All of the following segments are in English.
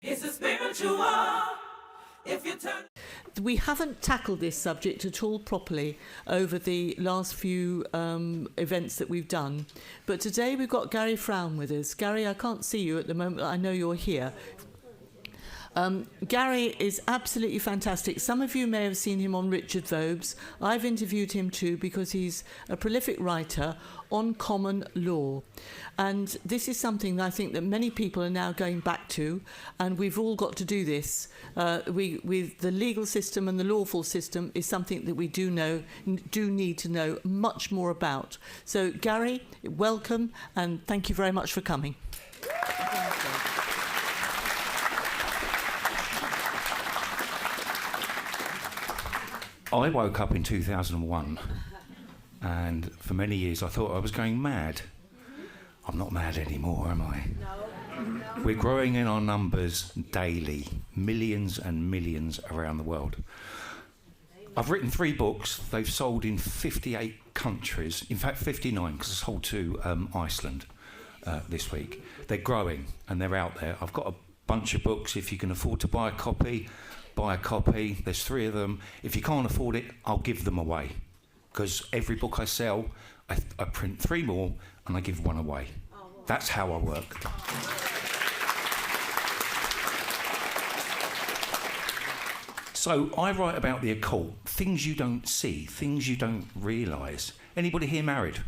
It's a spiritual if you turn. We haven't tackled this subject at all properly over the last few events that we've done. But today we've got Gary Fraughen with us. Gary, I can't see you at the moment. I know you're here. Gary is absolutely fantastic. Some of you may have seen him on Richard Vobes. I've interviewed him too because he's a prolific writer on common law. And this is something that I think that many people are now going back to, and we've all got to do this. With the legal system and the lawful system is something that we do need to know much more about. So Gary, welcome, and thank you very much for coming. I woke up in 2001 and for many years I thought I was going mad. I'm not mad anymore, am I? No. We're growing in our numbers daily, millions and millions around the world. I've written 3 books. They've sold in 58 countries, in fact 59, because I sold to Iceland this week. They're growing and they're out there. I've got a bunch of books. If you can afford to buy a copy, buy a copy. There's 3 of them. If you can't afford it, I'll give them away. Because every book I sell, I print 3 more and I give 1 away. That's how I work. So I write about the occult, things you don't see, things you don't realise. Anybody here married?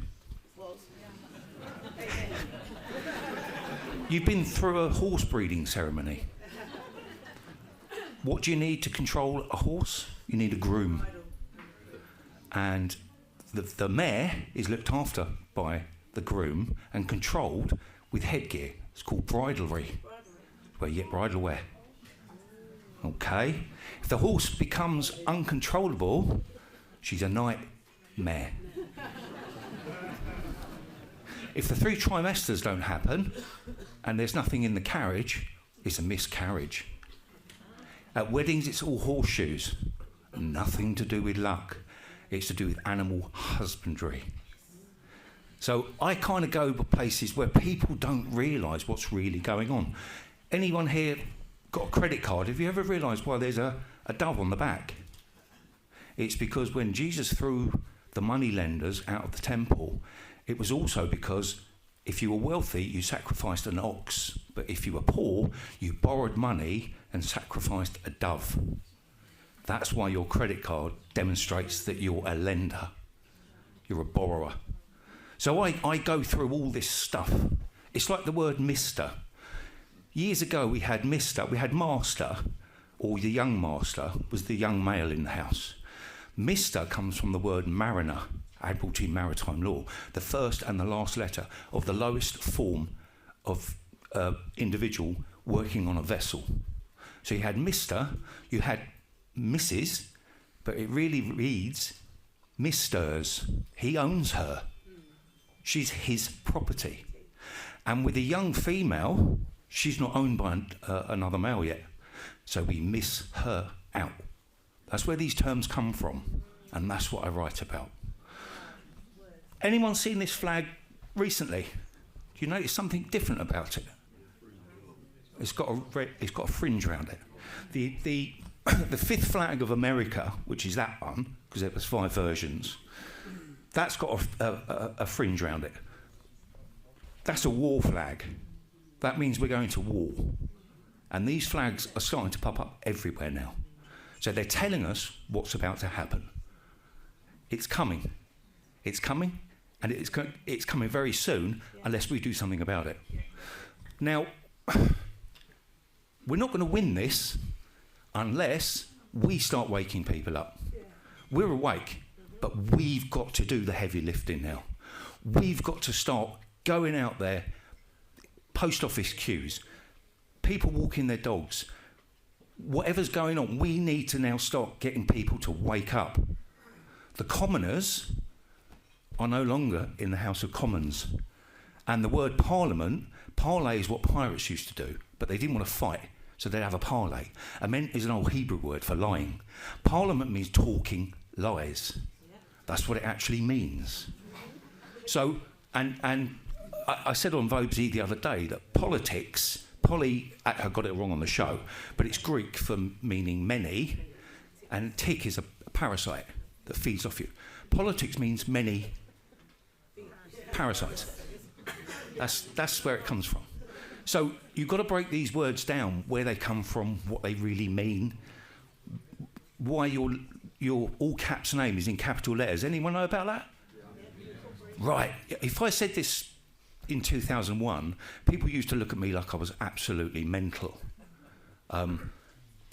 You've been through a horse breeding ceremony. What do you need to control a horse? You need a groom. And the mare is looked after by the groom and controlled with headgear. It's called bridlery, where you get bridle wear. Okay? If the horse becomes uncontrollable, she's a nightmare. If the 3 trimesters don't happen and there's nothing in the carriage, it's a miscarriage. At weddings, it's all horseshoes. Nothing to do with luck. It's to do with animal husbandry. So I kind of go to places where people don't realise what's really going on. Anyone here got a credit card? Have you ever realised why there's a dove on the back? It's because when Jesus threw the money lenders out of the temple, it was also because if you were wealthy, you sacrificed an ox. But if you were poor, you borrowed money and sacrificed a dove. That's why your credit card demonstrates that you're a lender. You're a borrower. So I go through all this stuff. It's like the word Mr. Years ago we had Mr. We had Master, or the young master was the young male in the house. Mr. comes from the word mariner, Admiralty Maritime Law, the first and the last letter of the lowest form of individual working on a vessel. So you had Mr., you had Mrs., but it really reads Misters. He owns her. She's his property. And with a young female, she's not owned by another male yet. So we miss her out. That's where these terms come from, and that's what I write about. Anyone seen this flag recently? Do you notice something different about it? It's got a fringe around it. The 5th flag of America, which is that one, because there was 5 versions, that's got a fringe around it. That's a war flag. That means we're going to war. And these flags are starting to pop up everywhere now. So they're telling us what's about to happen. It's coming. It's coming, and it's coming very soon unless we do something about it. Now, we're not going to win this unless we start waking people up. We're awake, but we've got to do the heavy lifting now. We've got to start going out there, post office queues, people walking their dogs, whatever's going on, we need to now start getting people to wake up. The commoners are no longer in the House of Commons. And the word parliament, parlay is what pirates used to do, but they didn't want to fight, so they'd have a parlay. Amen is an old Hebrew word for lying. Parliament means talking lies. That's what it actually means. So, and I said on Vobes the other day that politics Poly, I got it wrong on the show, but it's Greek for meaning many, and tick is a parasite that feeds off you. Politics means many parasites. That's where it comes from. So you've got to break these words down, where they come from, what they really mean, why your all caps name is in capital letters. Anyone know about that? Right. If I said this in 2001, people used to look at me like I was absolutely mental. But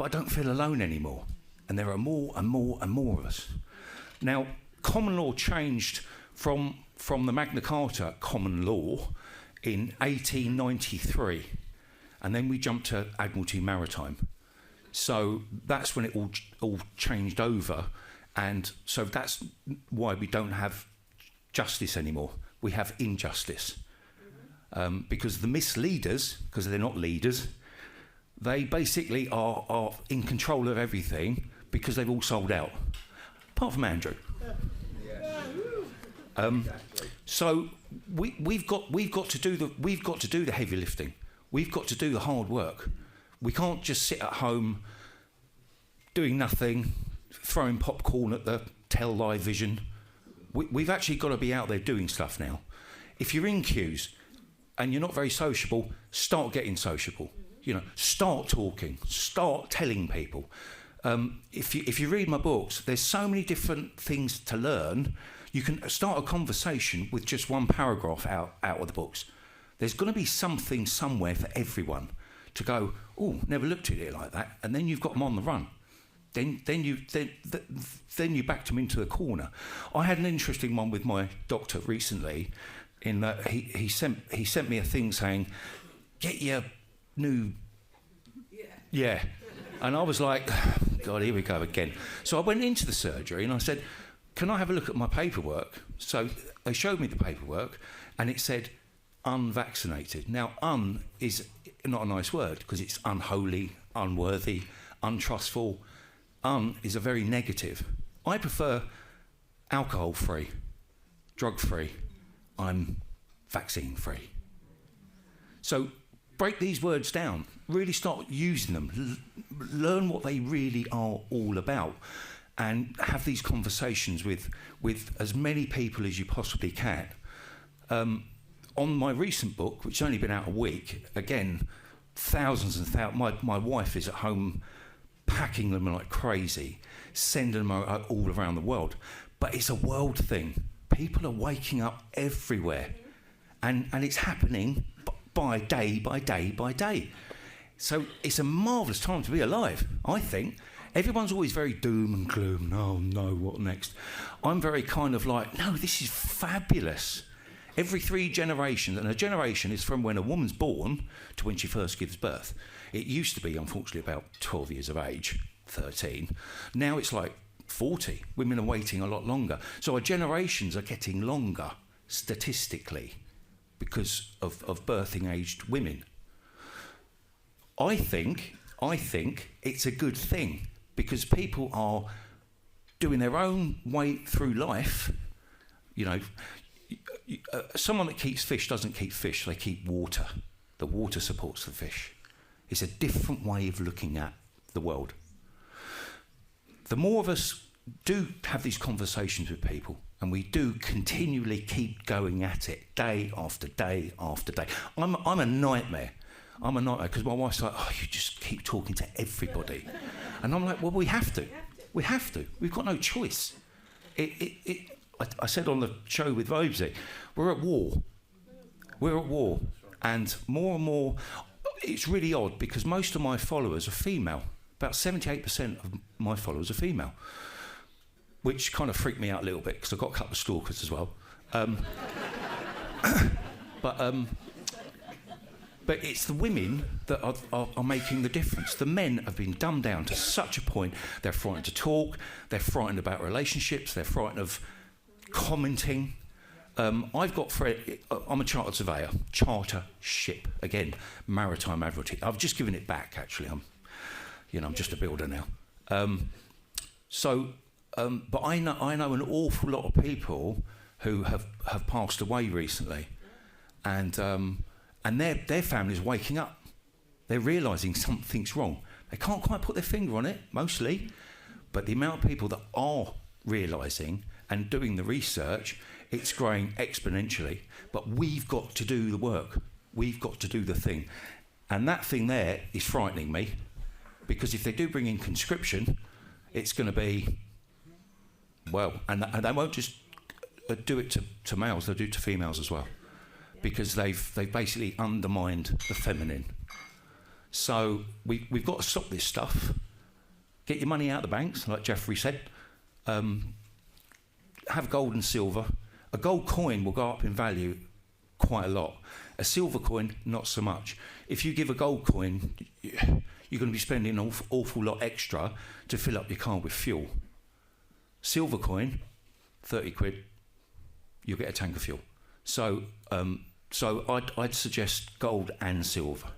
I don't feel alone anymore. And there are more and more and more of us. Now, common law changed from the Magna Carta common law in 1893. And then we jumped to Admiralty Maritime. So that's when it all changed over. And so that's why we don't have justice anymore. We have injustice. Because the misleaders, because they're not leaders, they basically are in control of everything because they've all sold out, apart from Andrew. So we've got to do the heavy lifting. We've got to do the hard work. We can't just sit at home doing nothing, throwing popcorn at the live vision. We've actually got to be out there doing stuff now. If you're in queues and you're not very sociable, start getting sociable. You know, start talking, start telling people. If you read my books, there's so many different things to learn. You can start a conversation with just one paragraph out of the books. There's going to be something somewhere for everyone to go, oh, never looked at it like that, and then you've got them on the run. Then you backed them into a corner. I had an interesting one with my doctor recently, in that he sent me a thing saying, get your new yeah. And I was like, God, here we go again. So I went into the surgery and I said, can I have a look at my paperwork? So they showed me the paperwork and it said unvaccinated. Now, is not a nice word because it's unholy, unworthy, untrustful. Is a very negative. I prefer alcohol-free, drug-free. I'm vaccine-free. So break these words down. Really start using them. Learn what they really are all about, and have these conversations with as many people as you possibly can. On my recent book, which has only been out a week, again, thousands and thousands. My wife is at home packing them like crazy, sending them all around the world. But it's a world thing. People are waking up everywhere, and it's happening by day by day by day. So it's a marvellous time to be alive, I think. Everyone's always very doom and gloom. Oh no, what next? I'm very kind of like, no, this is fabulous. Every 3 generations, and a generation is from when a woman's born to when she first gives birth. It used to be, unfortunately, about 12 years of age, 13. Now it's like 40. Women are waiting a lot longer. So our generations are getting longer, statistically, because of birthing aged women. I think it's a good thing, because people are doing their own way through life. You know, someone that keeps fish doesn't keep fish, they keep water. The water supports the fish. It's a different way of looking at the world. The more of us do have these conversations with people, and we do continually keep going at it day after day after day. I'm a nightmare. I'm a nightmare because my wife's like, oh, you just keep talking to everybody. And I'm like, well, we have to. We have to. We've got no choice. I said on the show with Vobesy, we're at war. We're at war. And more, it's really odd because most of my followers are female. About 78% of my followers are female, which kind of freaked me out a little bit because I've got a couple of stalkers as well. But it's the women that are making the difference. The men have been dumbed down to such a point. They're frightened to talk. They're frightened about relationships. They're frightened of commenting. I'm a chartered surveyor. Charter ship, again, maritime admiralty. I've just given it back, actually. I'm just a builder now. But I know an awful lot of people who have passed away recently, and their families waking up They're realising something's wrong. They can't quite put their finger on it, mostly, but the amount of people that are realising and doing the research, it's growing exponentially. But we've got to do the work. We've got to do the thing. And that thing there is frightening me, because if they do bring in conscription, it's going to be, well, and they won't just do it to males, they'll do it to females as well, because they've basically undermined the feminine. So we've got to stop this stuff. Get your money out of the banks, like Jeffrey said. Have gold and silver. A gold coin will go up in value quite a lot. A silver coin, not so much. If you give a gold coin, you're going to be spending an awful lot extra to fill up your car with fuel. Silver coin, 30 quid, you'll get a tank of fuel. So I'd suggest gold and silver,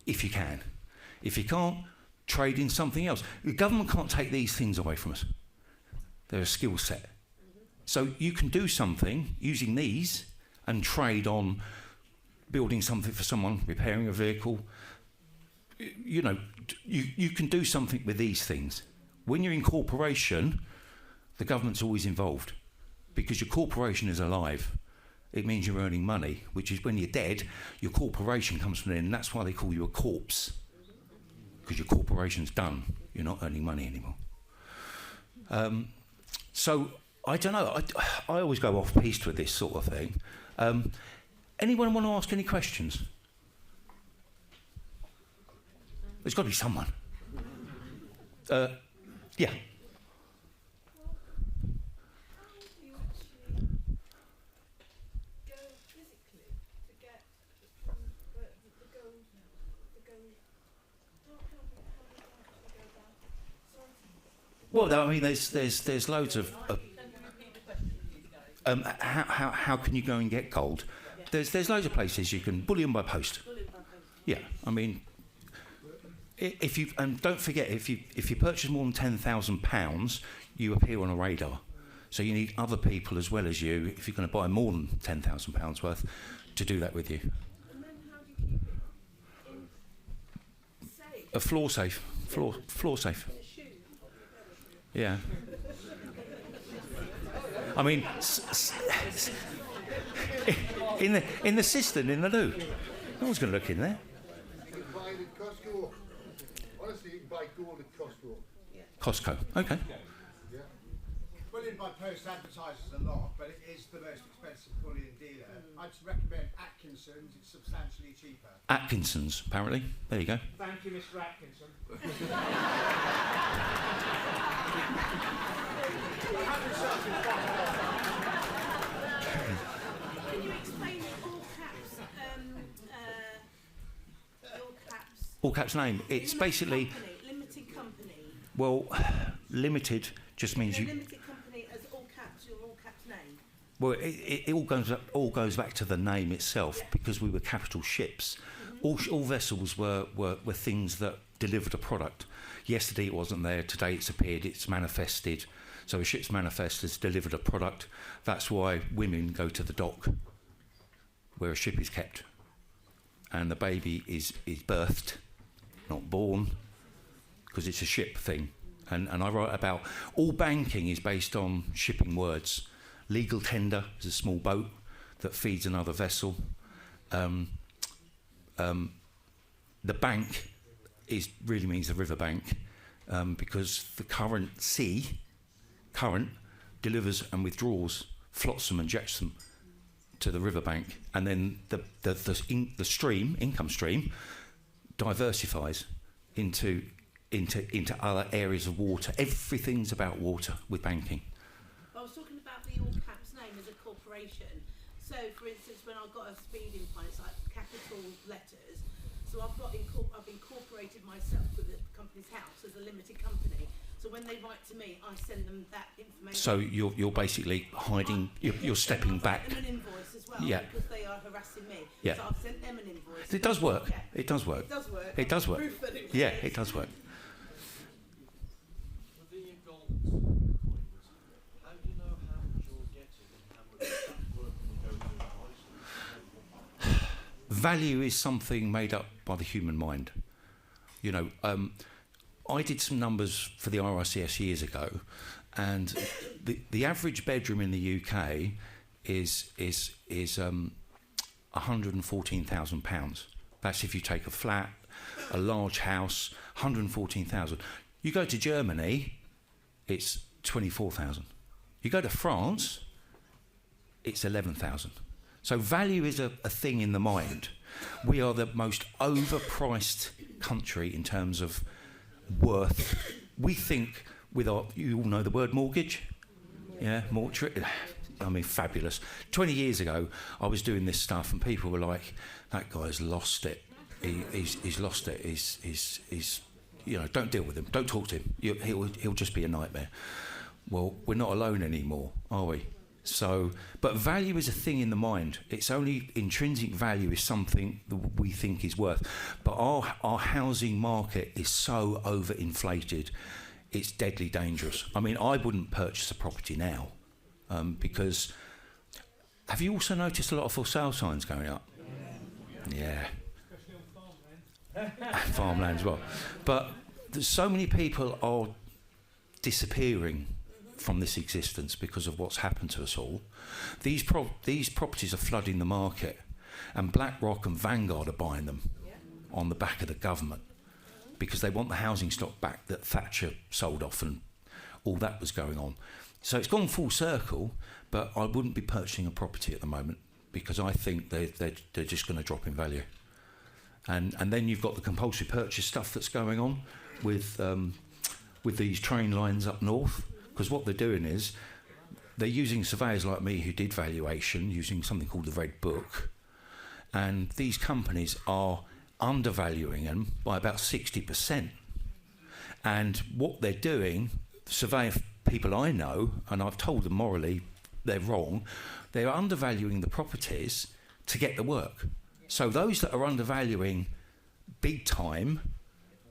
if you can. If you can't, trade in something else. The government can't take these things away from us. They're a skill set. So you can do something using these and trade on building something for someone, repairing a vehicle. You know, you can do something with these things. When you're in corporation, the government's always involved, because your corporation is alive. It means you're earning money, which is when you're dead, your corporation comes from there, and that's why they call you a corpse, because your corporation's done. You're not earning money anymore. So I don't know. I always go off piste with this sort of thing. Anyone want to ask any questions? There's got to be someone. Yeah. Well, I mean, there's loads of. How can you go and get gold? There's loads of places you can bullion by post. Yeah, I mean, if you, and don't forget, if you purchase more than £10,000, you appear on a radar. So you need other people as well as you, if you're going to buy more than £10,000 worth, to do that with you. And then how do you keep it safe? A floor safe. Floor safe. In a shoe? Yeah. I mean, in the cistern in the loo. No one's going to look in there. You can buy it at Costco. Honestly, you can buy gold at Costco. Costco. Okay. Yeah. Bullion by post advertises a lot, but it is the most expensive bullion dealer. I'd recommend Atkinson's. It's substantially cheaper. Atkinson's, apparently. There you go. Thank you, Mr. Atkinson. Can you explain all caps? All caps. All caps name. It's basically, Limited company. well, limited just means you. Limited company as all caps. Your all caps name. Well, it all goes back to the name itself, because we were capital ships. All vessels were things that delivered a product. Yesterday it wasn't there. Today it's appeared. It's manifested. So a ship's manifest has delivered a product. That's why women go to the dock, where a ship is kept, and the baby is birthed, not born, because it's a ship thing. And I write about all banking is based on shipping words. Legal tender is a small boat that feeds another vessel. The bank really means the river bank, because the current delivers and withdraws flotsam and jetsam to the riverbank, and then the stream, income stream, diversifies into other areas of water. Everything's about water with banking. I was talking about the all caps name as a corporation. So, for instance, when I've got a speeding fine, it's like capital letters. So I've incorporated myself with the company's house as a limited company. So when they write to me, I send them that information. So you're basically hiding. You're stepping back. I've sent them an invoice as well, Yeah. because they are harassing me. Yeah. So I've sent them an invoice. It does work. Yeah. It does work. It does work. It does work. Proof that it Yeah, works. it does work. For the gold coins, how do you know how much you're getting and how much that's worth when you go to the price? value is something made up by the human mind. You know, I did some numbers for the RICS years ago, and the average bedroom in the UK is £114,000. That's if you take a flat, a large house, 114,000. You go to Germany, it's 24,000. You go to France, it's 11,000. So value is a thing in the mind. We are the most overpriced country in terms of worth. We think with our, you all know the word mortgage? Yeah, mortgage. I mean, fabulous. 20 years ago, I was doing this stuff and people were like, that guy's lost it. He's lost it. He's you know, don't deal with him. Don't talk to him. He'll just be a nightmare. Well, we're not alone anymore, are we? So, but value is a thing in the mind. It's only intrinsic value is something that we think is worth. But our housing market is so overinflated, it's deadly dangerous. I mean, I wouldn't purchase a property now because have you also noticed a lot of for sale signs going up? Yeah. Farmland as well. But there's so many people are disappearing from this existence because of what's happened to us all. These properties are flooding the market, and BlackRock and Vanguard are buying them on the back of the government because they want the housing stock back that Thatcher sold off and all that was going on. So it's gone full circle, but I wouldn't be purchasing a property at the moment because I think they're just going to drop in value. And then you've got the compulsory purchase stuff that's going on with these train lines up north. Because what they're doing is they're using surveyors like me who did valuation using something called the Red Book, and these companies are undervaluing them by about 60%. And what they're doing, surveyor people I know, and I've told them morally they're wrong, they're undervaluing the properties to get the work. So those that are undervaluing big time,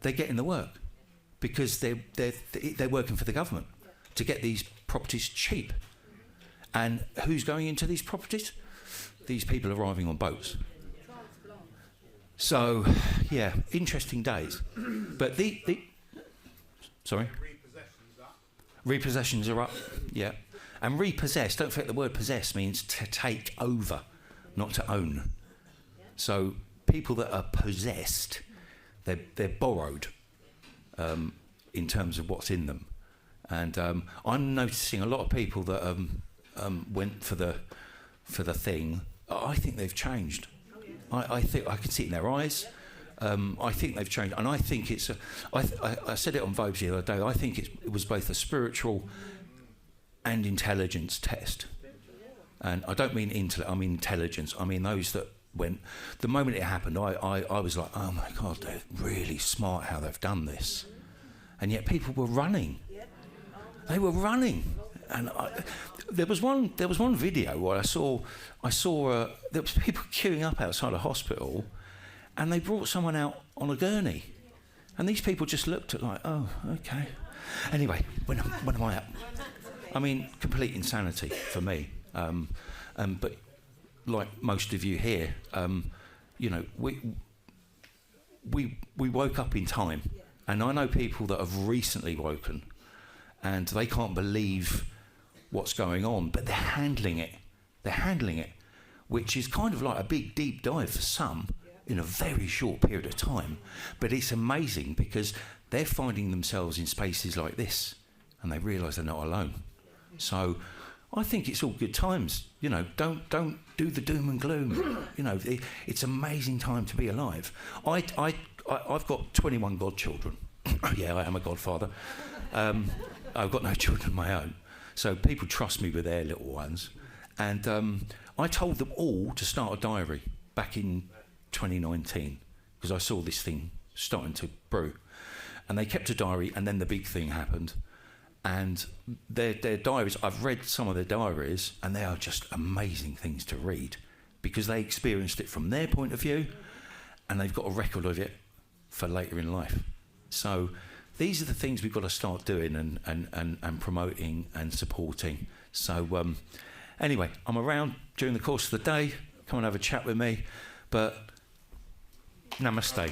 they're getting the work because they're working for the government to get these properties cheap. And who's going into these properties? These people arriving on boats. So, yeah, interesting days. But sorry? Repossessions are up, yeah. And repossess, don't forget the word possess means to take over, not to own. So people that are possessed, they're borrowed in terms of what's in them. And I'm noticing a lot of people that went for the thing. I think they've changed. I think I can see it in their eyes. I think they've changed, and I think it's. I said it on Vobes the other day. I think it was both a spiritual and intelligence test. And I don't mean intellect. I mean intelligence. I mean those that went. The moment it happened, I was like, oh my God, they're really smart how they've done this. And yet people were running. They were running, and there was one video where I saw there was people queuing up outside a hospital, and they brought someone out on a gurney, and these people just looked at like, oh, okay. Anyway, when am I up? I mean, complete insanity for me. But like most of you here, you know, we woke up in time, and I know people that have recently woken. And they can't believe what's going on, but they're handling it. They're handling it, which is kind of like a big deep dive for some in a very short period of time. But it's amazing because they're finding themselves in spaces like this, and they realise they're not alone. So I think it's all good times. You know, don't do the doom and gloom. You know, it's an amazing time to be alive. I've got 21 godchildren. Yeah, I am a godfather. I've got no children of my own, so people trust me with their little ones. And I told them all to start a diary back in 2019 because I saw this thing starting to brew. And they kept a diary, and then the big thing happened. And their diaries, I've read some of their diaries, and they are just amazing things to read because they experienced it from their point of view, and they've got a record of it for later in life. So these are the things we've got to start doing and promoting and supporting. So anyway, I'm around during the course of the day. Come and have a chat with me. But Namaste.